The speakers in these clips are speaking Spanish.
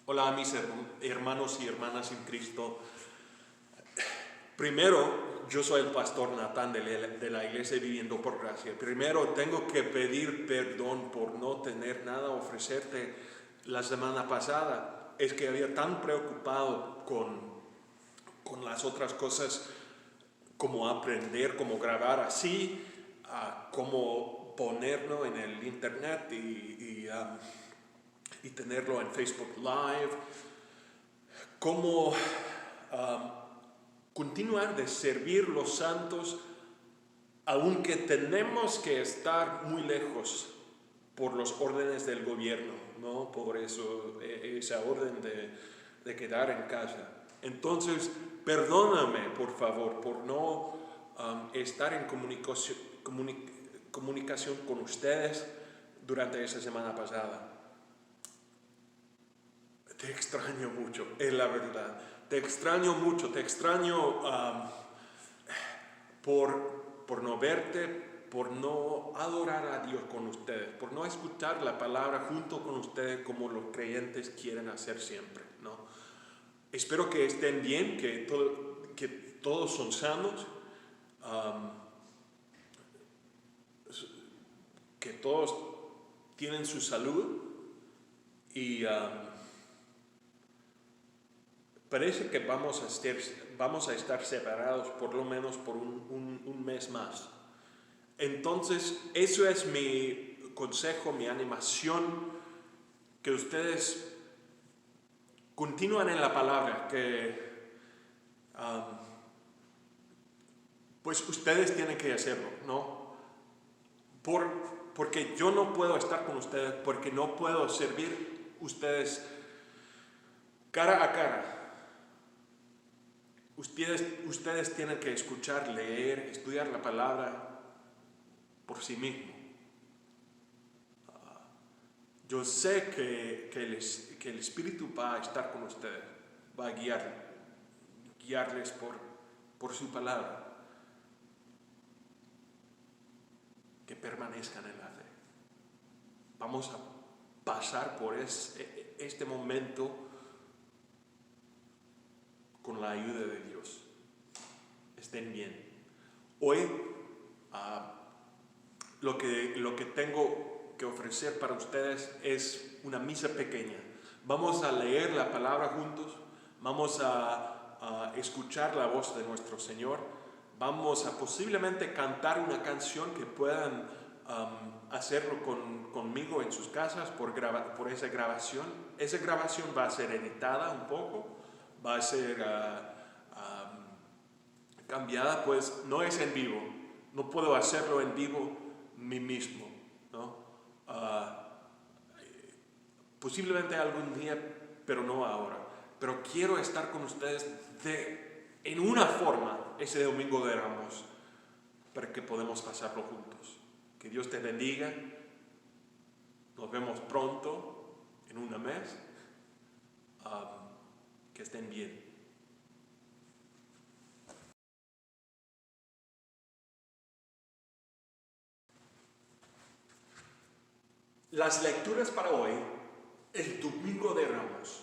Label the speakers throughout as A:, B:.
A: Hola mis hermanos y hermanas en Cristo. Primero, yo soy el pastor Natán de la iglesia Viviendo por Gracia. Primero tengo que pedir perdón por no tener nada a ofrecerte la semana pasada. Es que había tan preocupado con las otras cosas, como aprender, como grabar así, como ponerlo en el internet y tenerlo en Facebook Live, cómo continuar de servir los santos, aunque tenemos que estar muy lejos por los órdenes del gobierno, ¿no? Por eso, esa orden de quedar en casa. Entonces, perdóname, por favor, por no estar en comunicación con ustedes durante esa semana pasada. Te extraño mucho, es la verdad. Te extraño mucho, te extraño por no verte, por no adorar a Dios con ustedes, por no escuchar la palabra junto con ustedes como los creyentes quieren hacer siempre, ¿no? Espero que estén bien, que todos son sanos, que todos tienen su salud y parece que vamos a estar separados por lo menos por un mes más. Entonces, eso es mi consejo, mi animación, que ustedes continúen en la palabra, que pues ustedes tienen que hacerlo, ¿no? Porque yo no puedo estar con ustedes, porque no puedo servir ustedes cara a cara. Ustedes tienen que escuchar, leer, estudiar la palabra por sí mismos. Yo sé que el Espíritu va a estar con ustedes, va a guiarles por su palabra. Que permanezcan en la fe. Vamos a pasar por este momento con la ayuda de Dios. Estén bien. Hoy lo que tengo que ofrecer para ustedes es una misa pequeña. Vamos a leer la palabra juntos, vamos a escuchar la voz de nuestro Señor, vamos a posiblemente cantar una canción que puedan hacerlo conmigo en sus casas por esa grabación. Esa grabación va a ser editada un poco, va a ser cambiada, pues no es en vivo, no puedo hacerlo en vivo mí mismo, ¿no? Posiblemente algún día, pero no ahora. Pero quiero estar con ustedes en una forma ese domingo de Ramos, para que podamos pasarlo juntos. Que Dios te bendiga. Nos vemos pronto, en un mes. Que estén bien. Las lecturas para hoy, el Domingo de Ramos,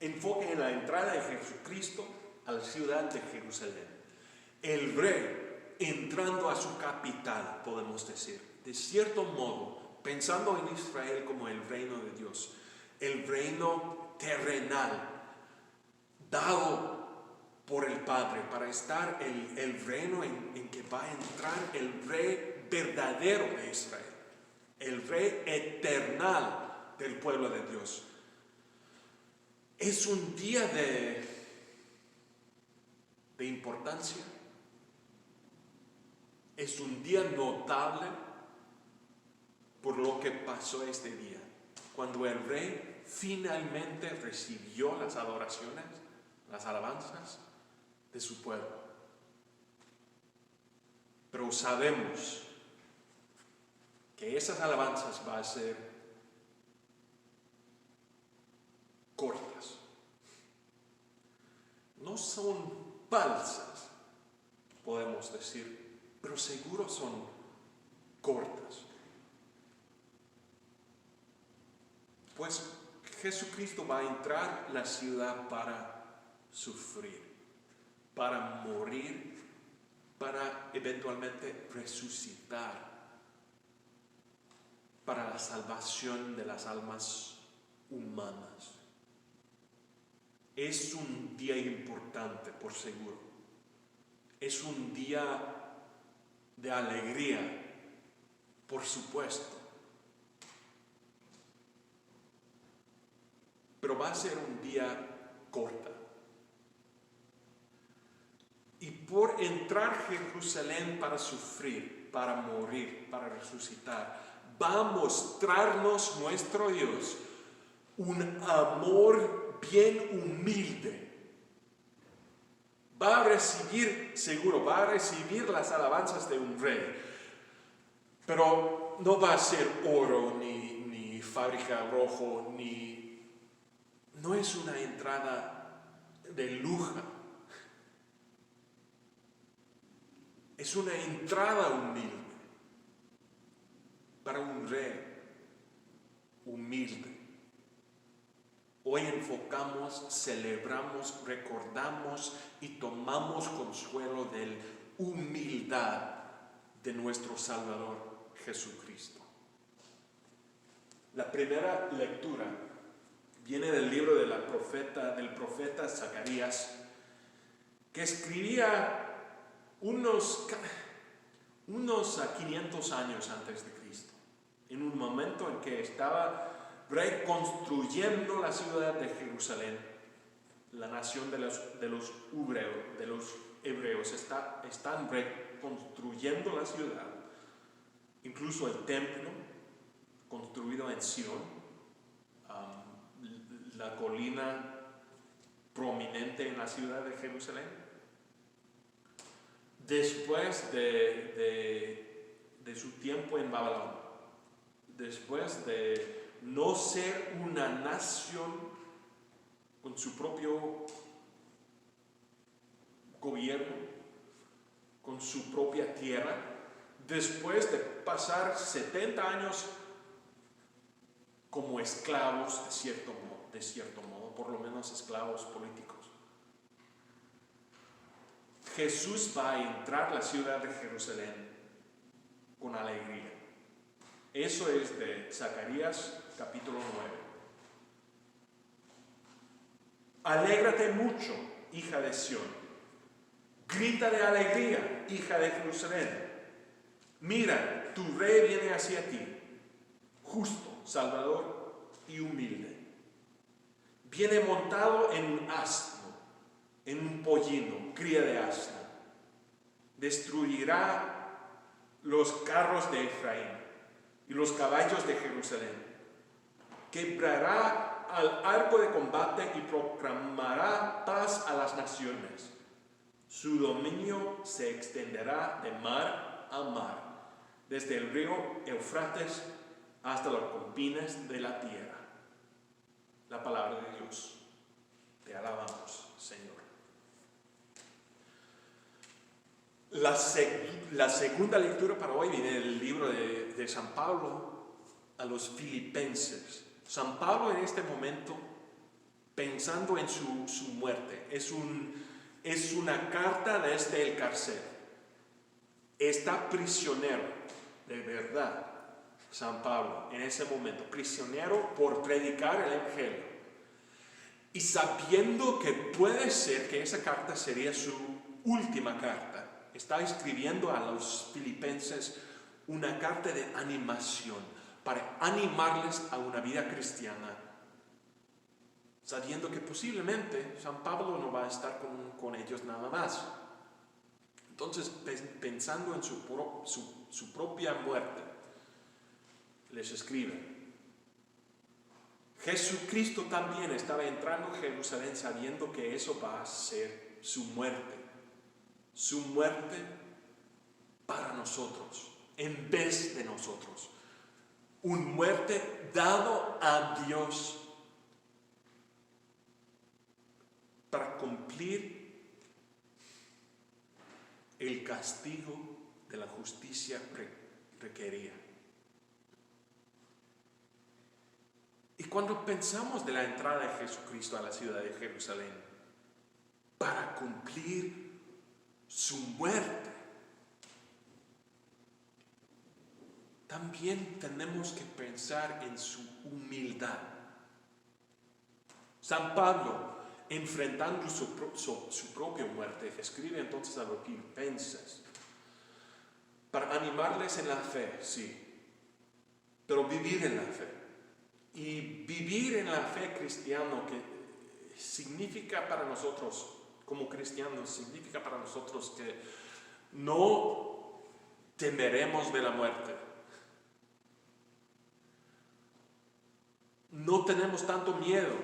A: enfoque en la entrada de Jesucristo a la ciudad de Jerusalén. El rey entrando a su capital, podemos decir, de cierto modo, pensando en Israel como el reino de Dios, el reino terrenal, dado por el Padre, para estar el reino en que va a entrar el rey verdadero de Israel, el rey eternal del pueblo de Dios. Es un día de importancia, es un día notable por lo que pasó este día, cuando el rey finalmente recibió las adoraciones, las alabanzas de su pueblo. Pero sabemos que esas alabanzas van a ser cortas. No son falsas, podemos decir, pero seguro son cortas. Pues Jesucristo va a entrar a la ciudad para sufrir, para morir, para eventualmente resucitar, para la salvación de las almas humanas. Es un día importante, por seguro. Es un día de alegría, por supuesto. Pero va a ser un día corto. Y por entrar a Jerusalén para sufrir, para morir, para resucitar, va a mostrarnos nuestro Dios un amor bien humilde. Va a recibir, seguro, va a recibir las alabanzas de un rey. Pero no va a ser oro, ni fábrica rojo, no es una entrada de lujo. Es una entrada humilde para un rey humilde. Hoy enfocamos, celebramos, recordamos y tomamos consuelo de la humildad de nuestro Salvador Jesucristo. La primera lectura viene del libro del profeta Zacarías, que escribía unos 500 años antes de Cristo, en un momento en que estaba reconstruyendo la ciudad de Jerusalén. La nación de los hebreos están reconstruyendo la ciudad, incluso el templo construido en Sión, la colina prominente en la ciudad de Jerusalén. Después de su tiempo en Babilonia, después de no ser una nación con su propio gobierno, con su propia tierra, después de pasar 70 años como esclavos de cierto modo, por lo menos esclavos políticos. Jesús va a entrar a la ciudad de Jerusalén con alegría. Eso es de Zacarías capítulo 9. Alégrate mucho, hija de Sión. Grita de alegría, hija de Jerusalén. Mira, tu rey viene hacia ti, justo, salvador y humilde. Viene montado en un asno, en un pollino, cría de asno. Destruirá los carros de Efraín y los caballos de Jerusalén. Quebrará al arco de combate y proclamará paz a las naciones. Su dominio se extenderá de mar a mar, desde el río Eufrates hasta los confines de la tierra. La palabra de Dios. Te alabamos, Señor. La segunda lectura para hoy viene del libro de San Pablo a los Filipenses. San Pablo en este momento, pensando en su muerte, es una carta desde el cárcel. Está prisionero, de verdad, San Pablo, en ese momento, prisionero por predicar el Evangelio. Y sabiendo que puede ser que esa carta sería su última carta, está escribiendo a los filipenses una carta de animación, para animarles a una vida cristiana, sabiendo que posiblemente San Pablo no va a estar con ellos nada más. Entonces, pensando en su propia muerte, les escribe. Jesucristo también estaba entrando a Jerusalén sabiendo que eso va a ser su muerte para nosotros, en vez de nosotros. Una muerte dado a Dios para cumplir el castigo de la justicia requería. Y cuando pensamos de la entrada de Jesucristo a la ciudad de Jerusalén, para cumplir su muerte, también tenemos que pensar en su humildad. San Pablo, enfrentando su propia muerte, escribe entonces a los filipenses, para animarles en la fe, sí, pero vivir en la fe. Y vivir en la fe cristiana, que significa para nosotros, como cristianos, significa para nosotros que no temeremos de la muerte. No tenemos tanto miedo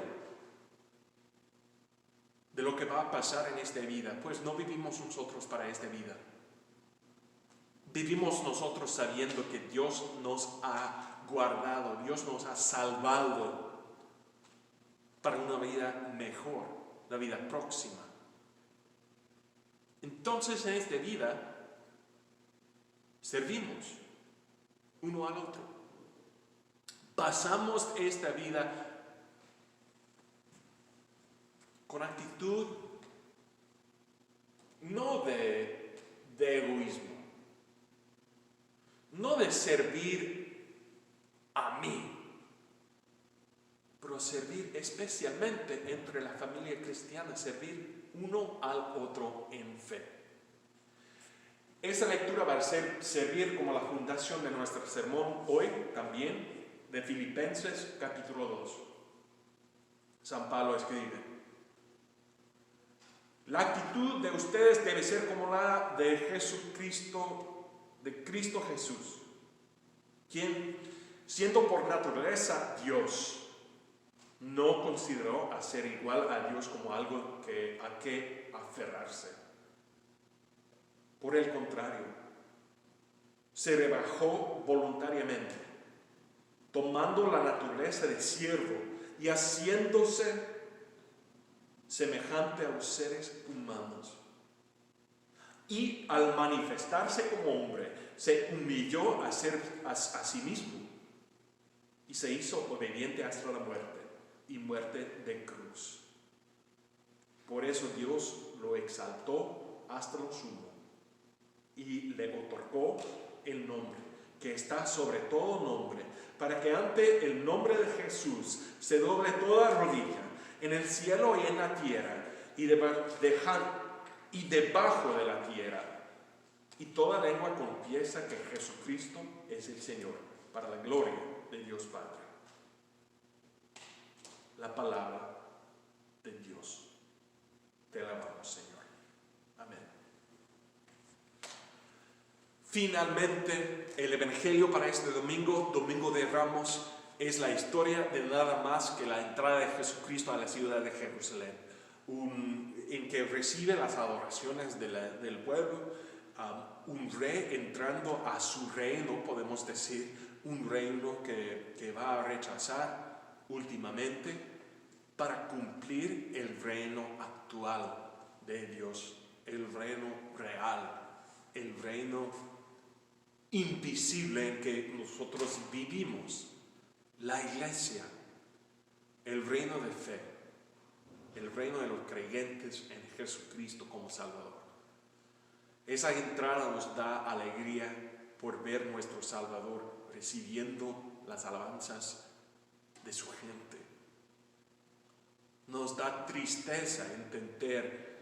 A: de lo que va a pasar en esta vida, pues no vivimos nosotros para esta vida. Vivimos nosotros sabiendo que Dios nos ha guardado, Dios nos ha salvado para una vida mejor, la vida próxima. Entonces en esta vida servimos uno al otro. Pasamos esta vida con actitud no de egoísmo, no de servir a mí, pero servir especialmente entre la familia cristiana, servir uno al otro en fe. Esta lectura va a servir como la fundación de nuestro sermón hoy también, de Filipenses capítulo 2. San Pablo escribe: la actitud de ustedes debe ser como la de Jesucristo, de Cristo Jesús, quien, siendo por naturaleza Dios, no consideró a ser igual a Dios como algo a que aferrarse. Por el contrario, se rebajó voluntariamente, tomando la naturaleza de siervo y haciéndose semejante a los seres humanos. Y al manifestarse como hombre, se humilló a sí mismo y se hizo obediente hasta la muerte, y muerte de cruz. Por eso Dios lo exaltó hasta lo sumo y le otorgó el nombre que está sobre todo nombre, para que ante el nombre de Jesús se doble toda rodilla, en el cielo y en la tierra, y debajo de la tierra, y toda lengua confiesa que Jesucristo es el Señor, para la gloria de Dios Padre. La palabra de Dios. Te alabamos, Señor. Amén. Finalmente, el Evangelio para este domingo, Domingo de Ramos, es la historia de nada más que la entrada de Jesucristo a la ciudad de Jerusalén, en que recibe las adoraciones del pueblo, un rey entrando a su reino, podemos decir, un reino que va a rechazar últimamente para cumplir el reino actual de Dios, el reino real, el reino invisible en que nosotros vivimos, la iglesia, el reino de fe, el reino de los creyentes en Jesucristo como Salvador. Esa entrada nos da alegría por ver nuestro Salvador recibiendo las alabanzas de su gente. Nos da tristeza entender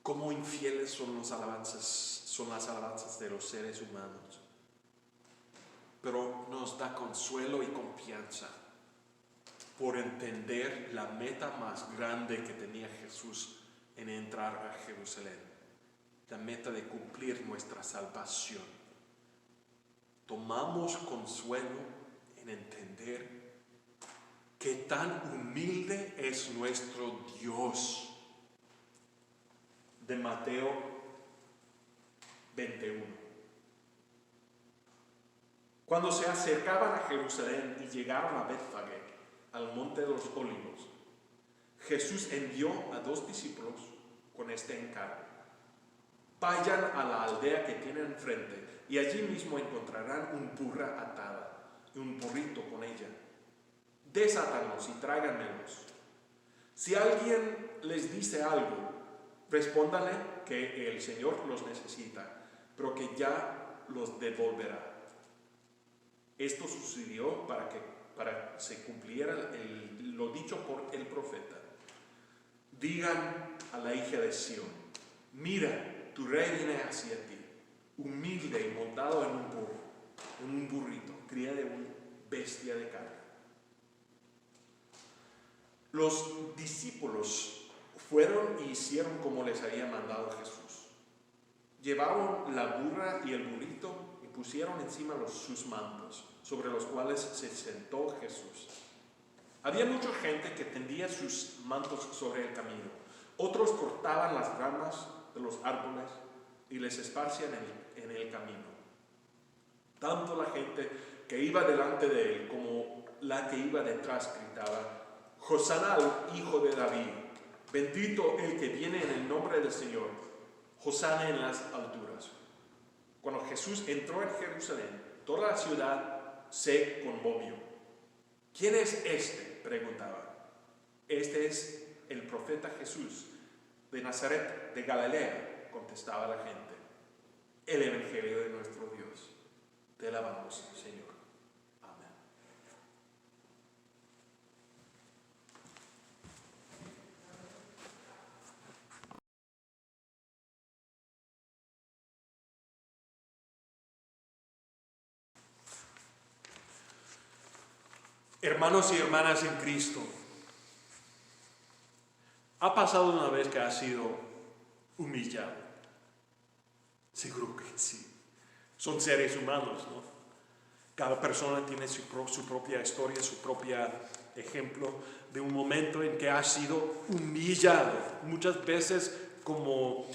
A: cómo infieles son las alabanzas de los seres humanos. Pero nos da consuelo y confianza por entender la meta más grande que tenía Jesús en entrar a Jerusalén, la meta de cumplir nuestra salvación. Tomamos consuelo en entender qué tan humilde es nuestro Dios. De Mateo 21. Cuando se acercaban a Jerusalén y llegaron a Betfagé, al monte de los Olivos, Jesús envió a 2 discípulos con este encargo: vayan a la aldea que tienen enfrente y allí mismo encontrarán una burra atada y un burrito con ella. desátanos y tráiganmelos. Si alguien les dice algo, respóndale que el Señor los necesita, pero que ya los devolverá. Esto sucedió para que se cumpliera lo dicho por el profeta. Digan a la hija de Sión: mira, tu rey viene hacia ti, humilde y montado en un burro, en un burrito, cría de una bestia de carga. Los discípulos fueron y hicieron como les había mandado Jesús. Llevaron la burra y el burrito y pusieron encima sus mantos, sobre los cuales se sentó Jesús. Había mucha gente que tendía sus mantos sobre el camino. Otros cortaban las ramas de los árboles y les esparcían en el camino. Tanto la gente que iba delante de él como la que iba detrás gritaba: Hosana al Hijo de David, bendito el que viene en el nombre del Señor, Hosana en las alturas. Cuando Jesús entró en Jerusalén, toda la ciudad se conmovió. ¿Quién es este?, preguntaba. Este es el profeta Jesús de Nazaret, de Galilea, contestaba la gente. El evangelio de nuestro Dios. Te alabamos, Señor. Amén. Hermanos y hermanas en Cristo, ¿ha pasado una vez que ha sido humillado? Seguro que sí. Son seres humanos, ¿no? Cada persona tiene su propia historia, su propio ejemplo de un momento en que ha sido humillado. Muchas veces como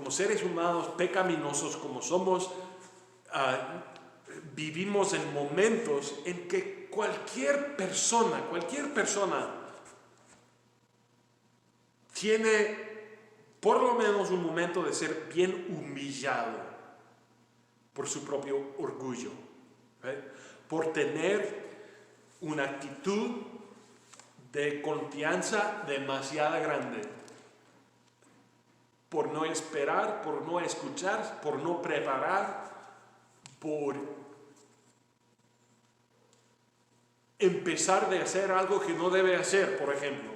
A: seres humanos pecaminosos como somos, vivimos en momentos en que cualquier persona tiene por lo menos un momento de ser bien humillado por su propio orgullo, por tener una actitud de confianza demasiado grande, por no esperar, por no escuchar, por no preparar, por empezar de hacer algo que no debe hacer. Por ejemplo,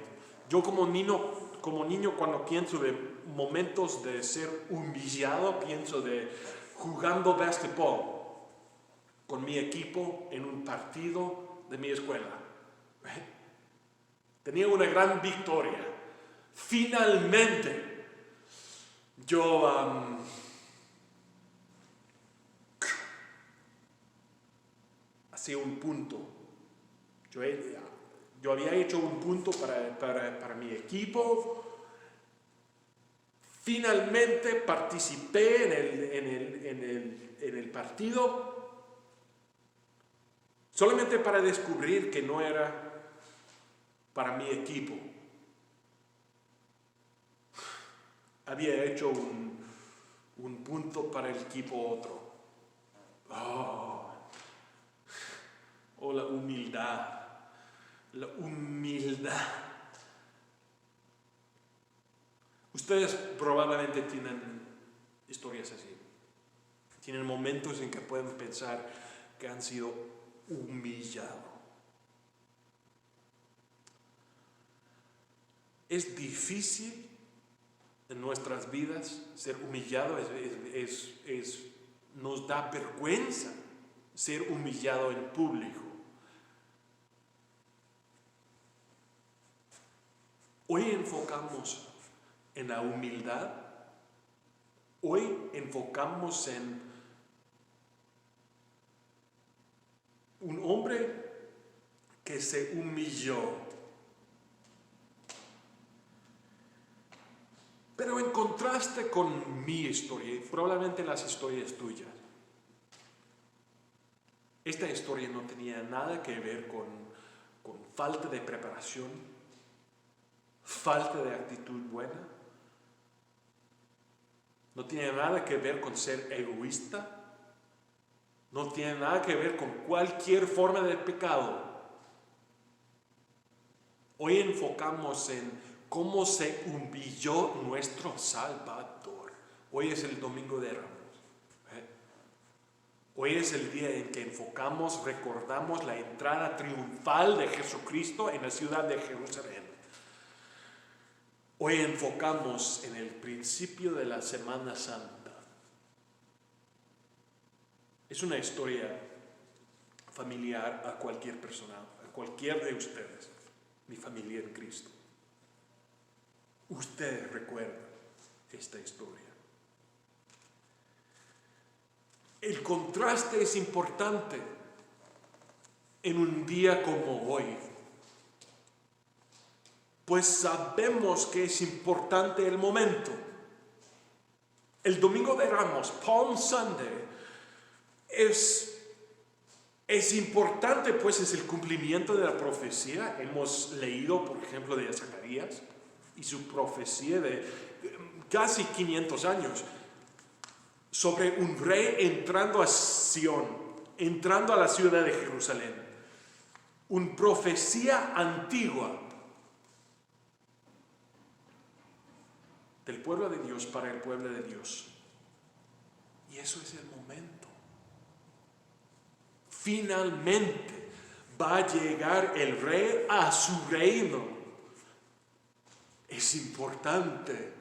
A: yo como niño cuando pienso de momentos de ser humillado, pienso de jugando básquetbol con mi equipo en un partido de mi escuela. Tenía una gran victoria. Finalmente, yo hacía un punto. Yo había hecho un punto para mi equipo. Finalmente participé en el partido, solamente para descubrir que no era para mi equipo. Había hecho un punto para el equipo otro. Oh, la humildad. La humildad. Ustedes probablemente tienen historias así. Tienen momentos en que pueden pensar que han sido humillados. Es difícil en nuestras vidas ser humillado, nos da vergüenza ser humillado en público. Hoy enfocamos en la humildad. Hoy enfocamos en un hombre que se humilló. Pero en contraste con mi historia, y probablemente las historias tuyas, esta historia no tenía nada que ver con falta de preparación, falta de actitud buena. No tiene nada que ver con ser egoísta. No tiene nada que ver con cualquier forma de pecado. Hoy enfocamos en cómo se humilló nuestro Salvador. Hoy es el Domingo de Ramos. Hoy es el día en que enfocamos, recordamos la entrada triunfal de Jesucristo en la ciudad de Jerusalén. Hoy enfocamos en el principio de la Semana Santa. Es una historia familiar a cualquier persona, a cualquier de ustedes, mi familia en Cristo. Ustedes recuerdan esta historia. El contraste es importante en un día como hoy, pues sabemos que es importante el momento. El Domingo de Ramos, Palm Sunday, es importante, pues es el cumplimiento de la profecía. Hemos leído, por ejemplo, de Zacarías y su profecía de casi 500 años sobre un rey entrando a Sión, entrando a la ciudad de Jerusalén. Una profecía antigua del pueblo de Dios para el pueblo de Dios. Y eso es el momento. Finalmente va a llegar el rey a su reino. Es importante.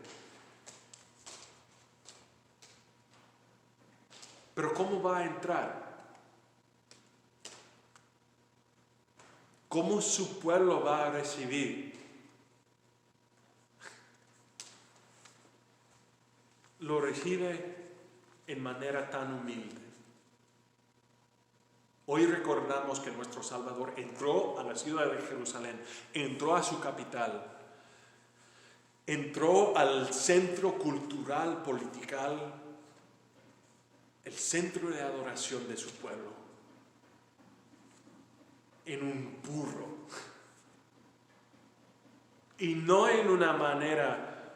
A: Pero ¿cómo va a entrar? ¿Cómo su pueblo va a recibir? Lo recibe en manera tan humilde. Hoy recordamos que nuestro Salvador entró a la ciudad de Jerusalén, entró a su capital, entró al centro cultural, political, el centro de adoración de su pueblo, en un burro. Y no en una manera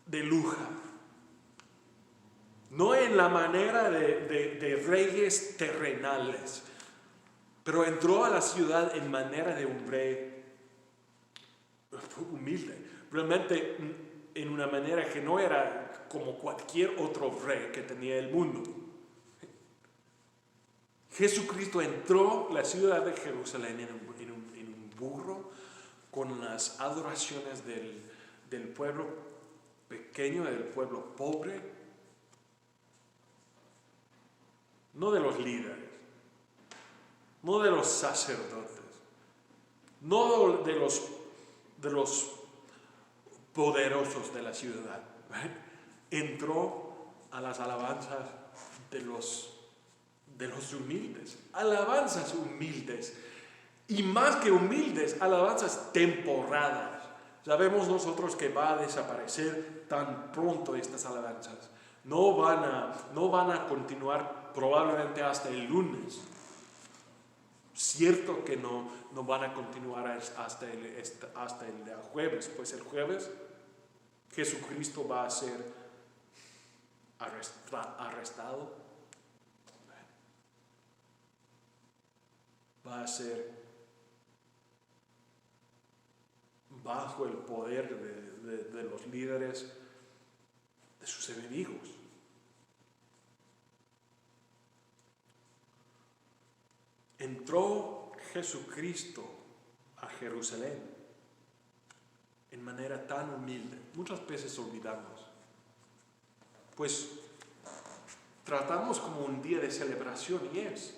A: de luja, no en la manera de reyes terrenales, pero entró a la ciudad en manera de un rey humilde, realmente en una manera que no era como cualquier otro rey que tenía el mundo. Jesucristo entró a la ciudad de Jerusalén en un burro con las adoraciones del pueblo pequeño, del pueblo pobre, no de los líderes, no de los sacerdotes, no de los poderosos de la ciudad. Entró a las alabanzas de los humildes, alabanzas humildes, y más que humildes, alabanzas temporadas. Sabemos nosotros que va a desaparecer tan pronto estas alabanzas. No van a continuar probablemente hasta el lunes. Cierto que no van a continuar hasta el jueves, pues el jueves Jesucristo va a ser arrestado, va a ser bajo el poder de los líderes de sus enemigos. Entró Jesucristo a Jerusalén en manera tan humilde. Muchas veces olvidamos. Pues tratamos como un día de celebración y es.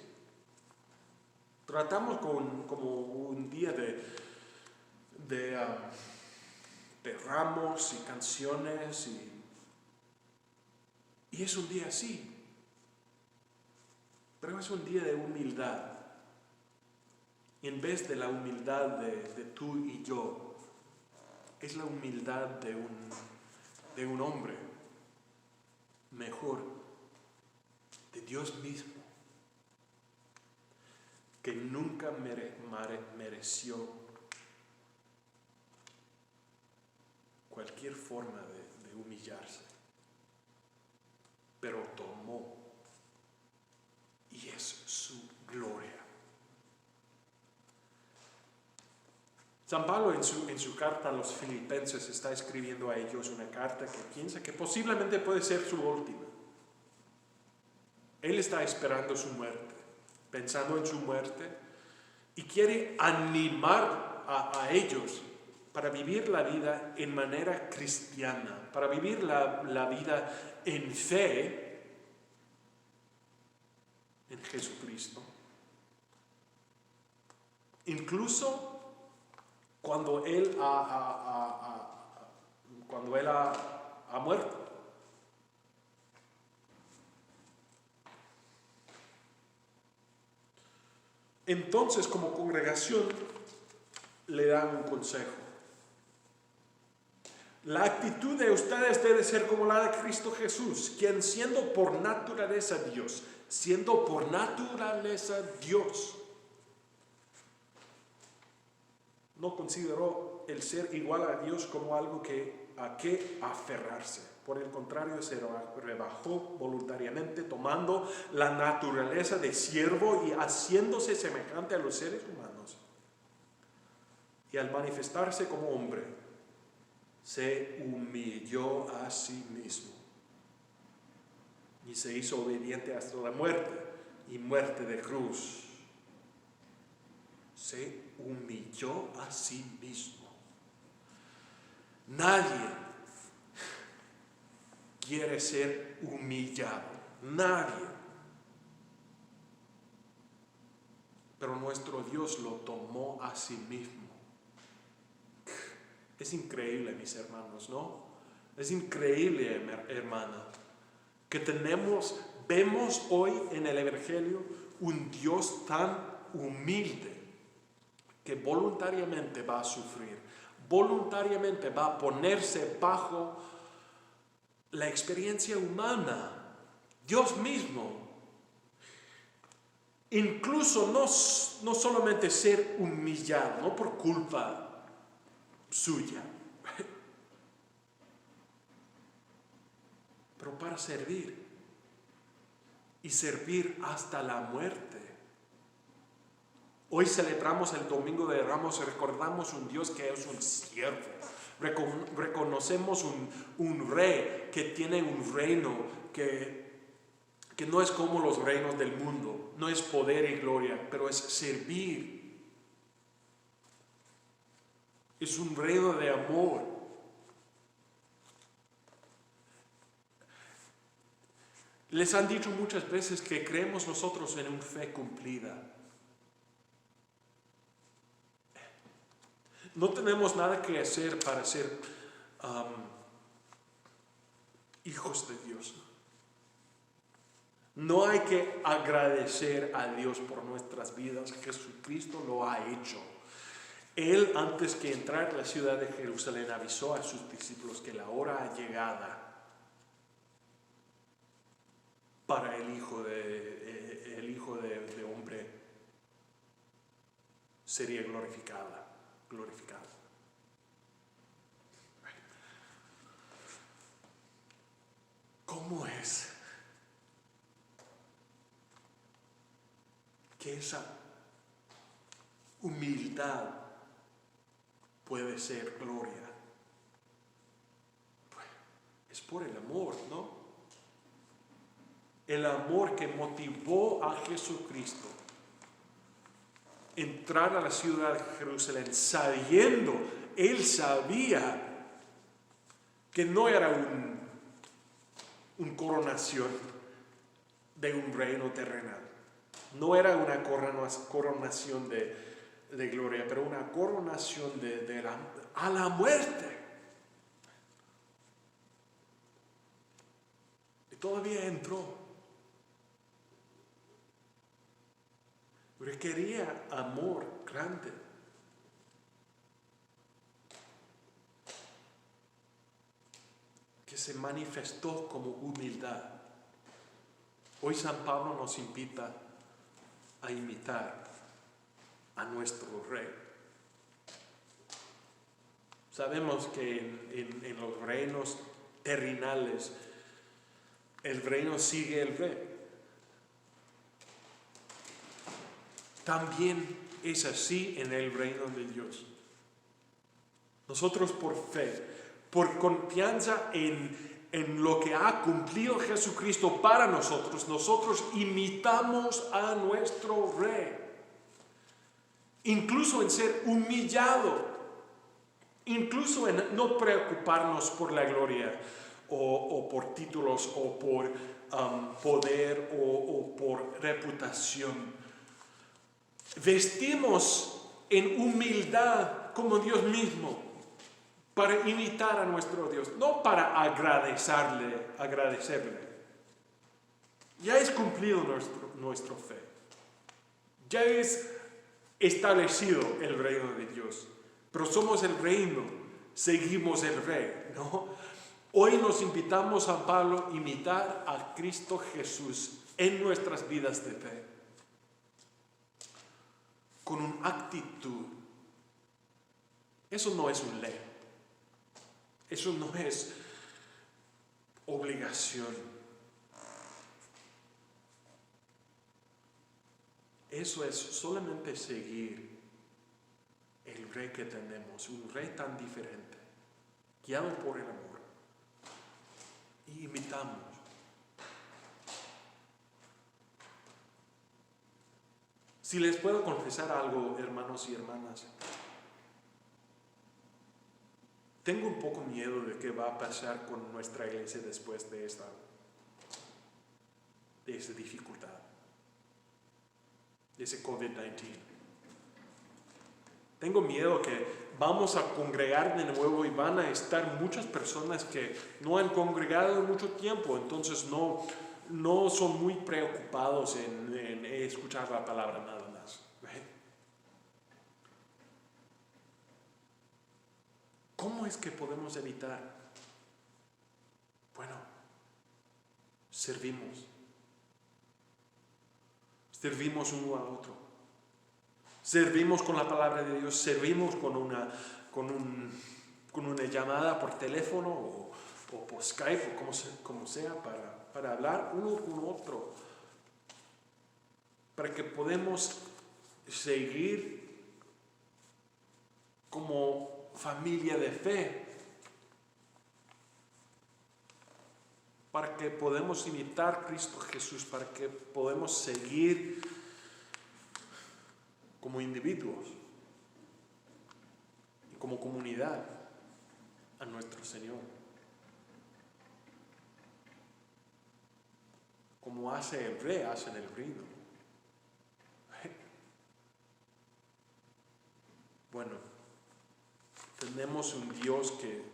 A: Tratamos como un día de ramos y canciones y es un día así. Pero es un día de humildad. Y en vez de la humildad de tú y yo, es la humildad de un hombre mejor, de Dios mismo, que nunca mereció cualquier forma de humillarse, pero tomó, y es su gloria.
B: San Pablo en su carta a los Filipenses está escribiendo a ellos una carta que piensa que posiblemente puede ser su última. Él está esperando su muerte, pensando en su muerte, y quiere animar a ellos para vivir la vida en manera cristiana, para vivir la vida en fe en Jesucristo. Incluso cuando Él ha muerto. Entonces, como congregación, le dan un consejo. La actitud de ustedes debe ser como la de Cristo Jesús, quien siendo por naturaleza Dios, no consideró el ser igual a Dios como algo a que aferrarse. Por el contrario, se rebajó voluntariamente, tomando la naturaleza de siervo y haciéndose semejante a los seres humanos. Y al manifestarse como hombre, se humilló a sí mismo y se hizo obediente hasta la muerte y muerte de cruz. Se humilló a sí mismo. Nadie quiere ser humillado, nadie. Pero nuestro Dios lo tomó a sí mismo. Es increíble, mis hermanos, ¿no? Es increíble, hermana, que vemos hoy en el Evangelio un Dios tan humilde que voluntariamente va a sufrir, voluntariamente va a ponerse bajo la experiencia humana. Dios mismo, incluso no solamente ser humillado, no por culpa suya, pero para servir y servir hasta la muerte. Hoy celebramos el Domingo de Ramos y recordamos un Dios que es un siervo. Reconocemos un rey que tiene un reino que no es como los reinos del mundo, no es poder y gloria, pero es servir. Es un reino de amor. Les han dicho muchas veces que creemos nosotros en una fe cumplida. No tenemos nada que hacer para ser hijos de Dios. No hay que agradecer a Dios por nuestras vidas. Jesucristo lo ha hecho. Él, antes que entrar a la ciudad de Jerusalén, avisó a sus discípulos que la hora llegada para el Hijo de Hombre sería glorificado. ¿Cómo es que esa humildad puede ser gloria? Pues es por el amor, ¿no? El amor que motivó a Jesucristo a entrar a la ciudad de Jerusalén sabiendo, él sabía que no era una coronación de un reino terrenal, no era una coronación de gloria, pero una coronación a la muerte. Y todavía entró. Requería amor grande. Que se manifestó como humildad. Hoy San Pablo nos invita a imitar a nuestro Rey. Sabemos que en los reinos terrenales el reino sigue el Rey. También es así en el reino de Dios. Nosotros por fe, por confianza en lo que ha cumplido Jesucristo para nosotros, nosotros imitamos a nuestro Rey. Incluso en ser humillado, incluso en no preocuparnos por la gloria o por títulos o por poder o por reputación. Vestimos en humildad como Dios mismo para imitar a nuestro Dios, no para agradecerle. Ya es cumplido nuestra fe. Ya es establecido el reino de Dios. Pero somos el reino, seguimos el Rey, ¿no? Hoy nos invitamos a Pablo a imitar a Cristo Jesús en nuestras vidas de fe. Con una actitud. Eso no es un ley. Eso no es obligación. Eso es solamente seguir el Rey que tenemos, un Rey tan diferente, guiado por el amor. Y imitamos. Si les puedo confesar algo, hermanos y hermanas, tengo un poco miedo de qué va a pasar con nuestra iglesia después de esta dificultad, de ese COVID-19. Tengo miedo que vamos a congregar de nuevo y van a estar muchas personas que no han congregado en mucho tiempo, entonces no son muy preocupados en escuchar la palabra nada más. ¿Cómo es que podemos evitar? Bueno, servimos uno a otro. Servimos con la palabra de Dios, servimos con una llamada por teléfono o por Skype o como sea para hablar uno con otro, para que podamos seguir como familia de fe, para que podamos imitar a Cristo Jesús, para que podamos seguir como individuos y como comunidad a nuestro Señor. Como hace el Rey, hace en el reino. Bueno, tenemos un Dios que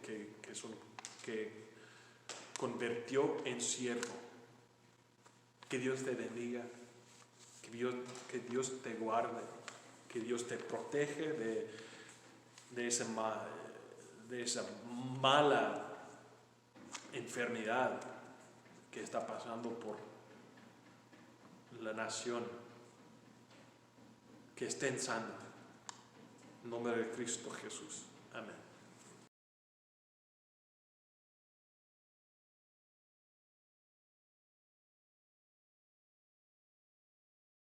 B: convirtió en siervo. Que Dios te bendiga, que Dios te guarde, que Dios te protege de esa mala enfermedad que está pasando por la nación. Que estén sanos. En nombre de Cristo Jesús. Amén.